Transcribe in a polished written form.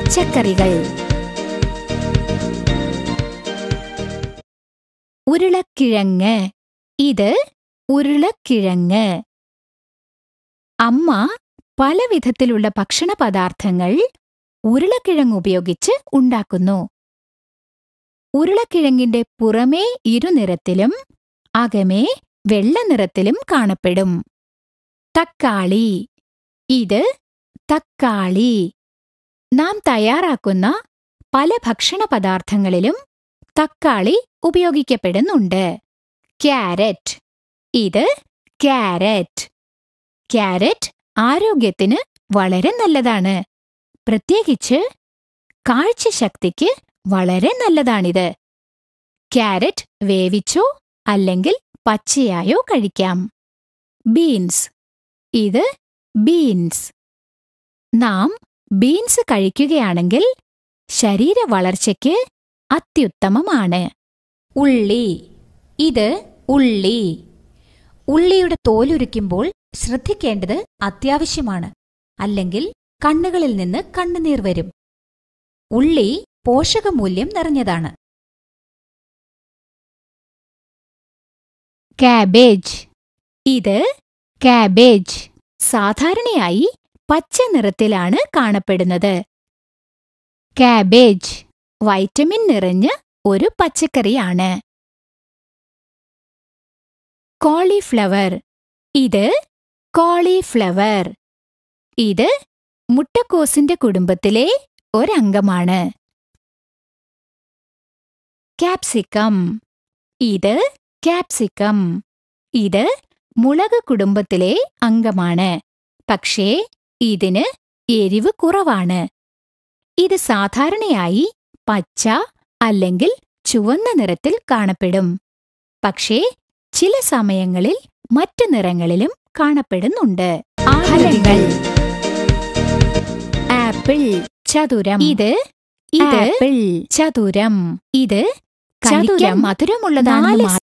പച്ചക്കറികൾ. ഉരുളക്കിഴങ്ങ്. ഇത് ഉരുളക്കിഴങ്ങ്. അമ്മ പല വിധത്തിലുള്ള ഭക്ഷണ പദാർത്ഥങ്ങൾ ഉരുളക്കിഴങ്ങ് ഉപയോഗിച്ച് ഉണ്ടാക്കുന്നു. ഉരുളക്കിഴങ്ങിന്റെ പുറമേ ഇരുനിറത്തിലും അകമേ വെള്ള നിറത്തിലും കാണപ്പെടും. തക്കാളി. ഇത് തക്കാളി. നാം തയ്യാറാക്കുന്ന പല ഭക്ഷണ പദാർത്ഥങ്ങളിലും തക്കാളി ഉപയോഗിക്കപ്പെടുന്നുണ്ട്. ക്യാരറ്റ്. ഇത് ക്യാരറ്റ്. ക്യാരറ്റ് ആരോഗ്യത്തിന് വളരെ നല്ലതാണ്. പ്രത്യേകിച്ച് കാഴ്ചശക്തിക്ക് വളരെ നല്ലതാണിത്. ക്യാരറ്റ് വേവിച്ചോ അല്ലെങ്കിൽ പച്ചയായോ കഴിക്കാം. ബീൻസ്. ഇത് ബീൻസ്. നാം ബീൻസ് കഴിക്കുകയാണെങ്കിൽ ശരീര വളർച്ചയ്ക്ക് അത്യുത്തമമാണ്. ഉള്ളി. ഇത് ഉള്ളി. ഉള്ളിയുടെ തോലുരിക്കുമ്പോൾ ശ്രദ്ധിക്കേണ്ടത് അത്യാവശ്യമാണ്. അല്ലെങ്കിൽ കണ്ണുകളിൽ നിന്ന് കണ്ണുനീർ വരും. ഉള്ളി പോഷകമൂല്യം നിറഞ്ഞതാണ്. കാബേജ്. ഇത് കാബേജ്. സാധാരണയായി പച്ച നിറത്തിലാണ് കാണപ്പെടുന്നത്. കാബേജ് വൈറ്റമിൻ നിറഞ്ഞ ഒരു പച്ചക്കറിയാണ്. കോളിഫ്ലവർ. ഇത് കോളിഫ്ലവർ. ഇത് മുട്ടക്കോസിന്റെ കുടുംബത്തിലെ ഒരംഗമാണ്. ക്യാപ്സിക്കം. ഇത് ക്യാപ്സിക്കം. ഇത് മുളക് കുടുംബത്തിലെ അംഗമാണ്. പക്ഷേ ഇതിന് എരിവ് കുറവാണ്. ഇത് സാധാരണയായി പച്ച അല്ലെങ്കിൽ ചുവന്ന നിറത്തിൽ കാണപ്പെടും. പക്ഷേ ചില സമയങ്ങളിൽ മറ്റു നിറങ്ങളിലും കാണപ്പെടുന്നുണ്ട്. ഫലങ്ങൾ. ആപ്പിൾ ചതുരം. ഇത് ആപ്പിൾ ചതുരം. ഇത് ചതുരം മധുരമുള്ളതാണ്.